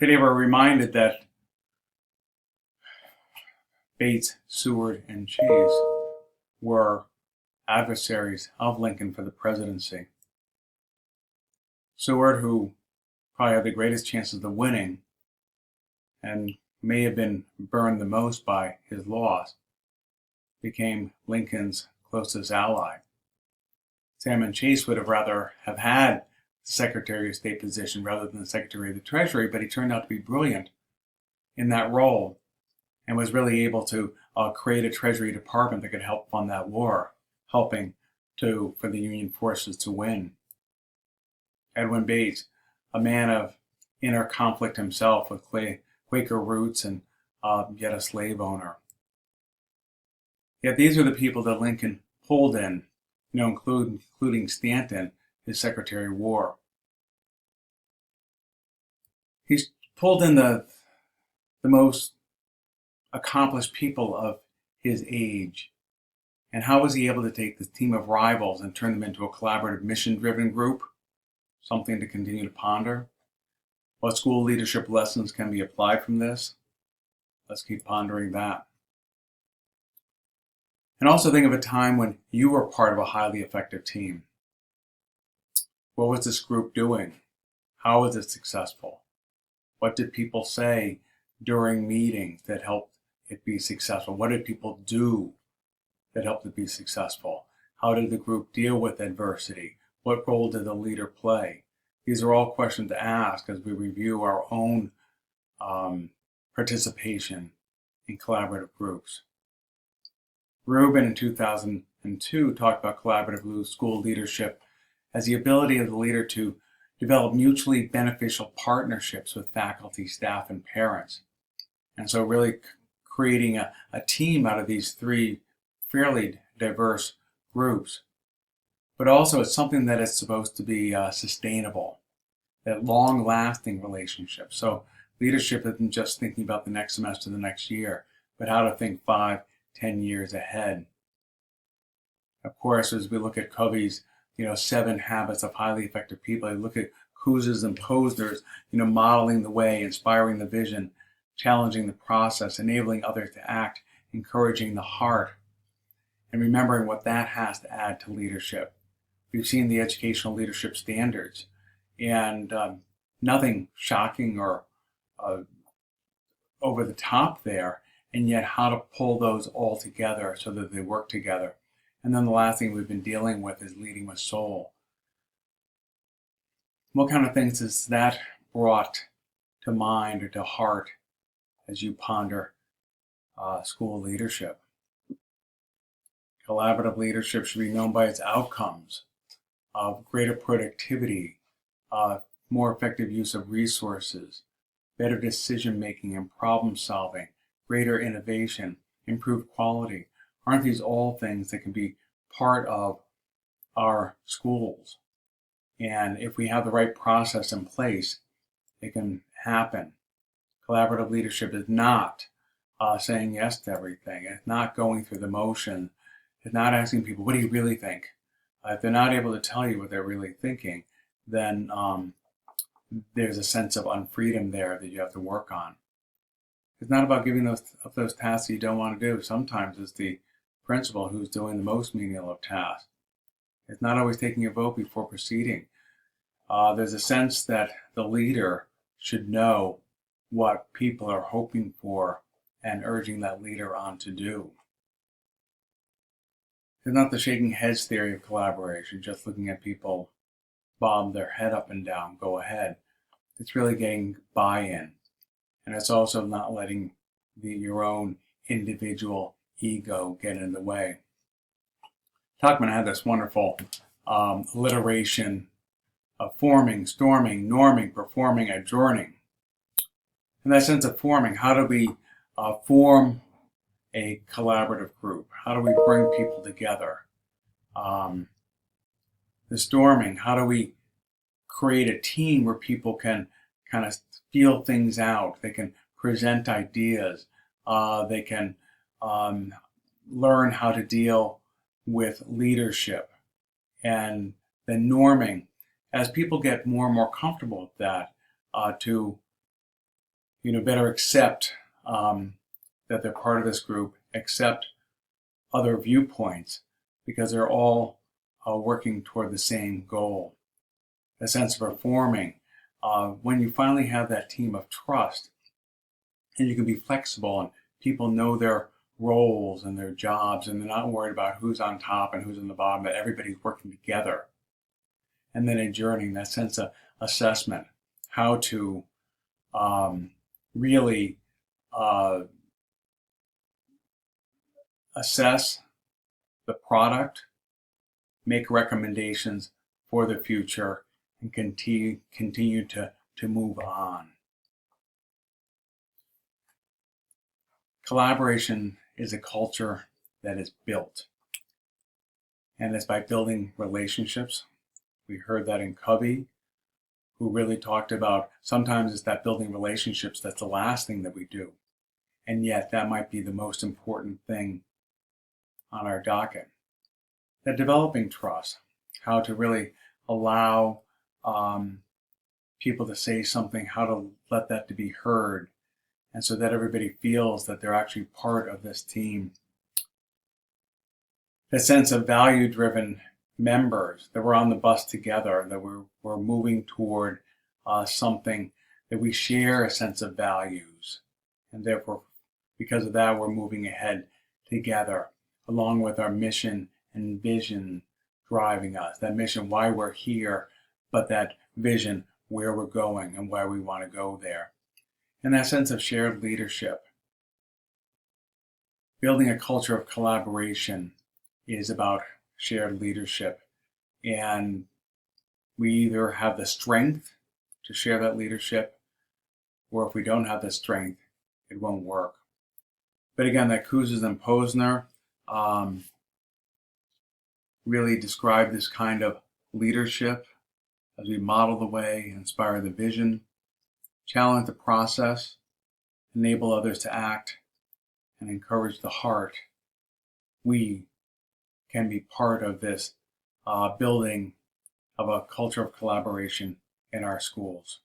Today we're reminded that Bates, Seward, and Chase were adversaries of Lincoln for the presidency. Seward, who probably had the greatest chances of winning and may have been burned the most by his loss, became Lincoln's closest ally. Salmon Chase would have rather have had the Secretary of State position rather than the Secretary of the Treasury, but he turned out to be brilliant in that role and was really able to create a Treasury Department that could help fund that war, helping for the Union forces to win. Edwin Bates, a man of inner conflict himself with Quaker roots and yet a slave owner. Yet these are the people that Lincoln pulled in, including Stanton, his Secretary of War. He's pulled in the most accomplished people of his age. And how was he able to take this team of rivals and turn them into a collaborative, mission-driven group? Something to continue to ponder. What school leadership lessons can be applied from this? Let's keep pondering that. And also think of a time when you were part of a highly effective team. What was this group doing? How was it successful? What did people say during meetings that helped it be successful? What did people do that helped it be successful? How did the group deal with adversity? What role did the leader play? These are all questions to ask as we review our own participation in collaborative groups. Rubin in 2002 talked about collaborative school leadership as the ability of the leader to develop mutually beneficial partnerships with faculty, staff, and parents. And so really creating a team out of these three fairly diverse groups. But also it's something that is supposed to be sustainable, that long-lasting relationship. So leadership isn't just thinking about the next semester, the next year, but how to think 5, 10 years ahead. Of course, as we look at Covey's, 7 habits of highly effective people, I look at Kouzes and Posner's, modeling the way, inspiring the vision, challenging the process, enabling others to act, encouraging the heart, and remembering what that has to add to leadership. We've seen the educational leadership standards, and nothing shocking or over the top there, and yet how to pull those all together so that they work together. And then the last thing we've been dealing with is leading with soul. What kind of things has that brought to mind or to heart as you ponder school leadership? Collaborative leadership should be known by its outcomes of greater productivity, more effective use of resources, better decision making and problem solving, greater innovation, improved quality. Aren't these all things that can be part of our schools? And if we have the right process in place, it can happen. Collaborative leadership is not saying yes to everything. It's not going through the motion. It's not asking people, what do you really think? If they're not able to tell you what they're really thinking, then there's a sense of unfreedom there that you have to work on. It's not about giving those tasks that you don't want to do. Sometimes it's the principal who's doing the most menial of tasks. It's not always taking a vote before proceeding. There's a sense that the leader should know what people are hoping for and urging that leader on to do. It's not the shaking heads theory of collaboration, just looking at people bob their head up and down, go ahead. It's really getting buy-in. And it's also not letting your own individual ego get in the way. Tuckman had this wonderful alliteration of forming, storming, norming, performing, adjourning. In that sense of forming, how do we form a collaborative group? How do we bring people together? The storming, how do we create a team where people can kind of feel things out? They can present ideas. They can learn how to deal with leadership. And then norming, as people get more and more comfortable with that, to better accept that they're part of this group, accept other viewpoints, because they're all working toward the same goal. A sense of performing. When you finally have that team of trust, and you can be flexible, and people know their roles and their jobs, and they're not worried about who's on top and who's on the bottom, but everybody's working together. And then adjourning, that sense of assessment, how to really assess the product, make recommendations for the future, and continue to move on. Collaboration is a culture that is built, and it's by building relationships. We heard that in Covey, who really talked about sometimes it's that building relationships that's the last thing that we do, and yet that might be the most important thing on our docket. That developing trust, how to really allow people to say something, how to let that to be heard, and so that everybody feels that they're actually part of this team. The sense of value-driven members, that we're on the bus together, that we're moving toward something, that we share a sense of values, and therefore, because of that, we're moving ahead together, along with our mission and vision driving us. That mission, why we're here, but that vision, where we're going and why we want to go there. And that sense of shared leadership. Building a culture of collaboration is about shared leadership. And we either have the strength to share that leadership, or if we don't have the strength, it won't work. But again, that Kouzes and Posner really describe this kind of leadership as we model the way, inspire the vision, challenge the process, enable others to act, and encourage the heart. We can be part of this building of a culture of collaboration in our schools.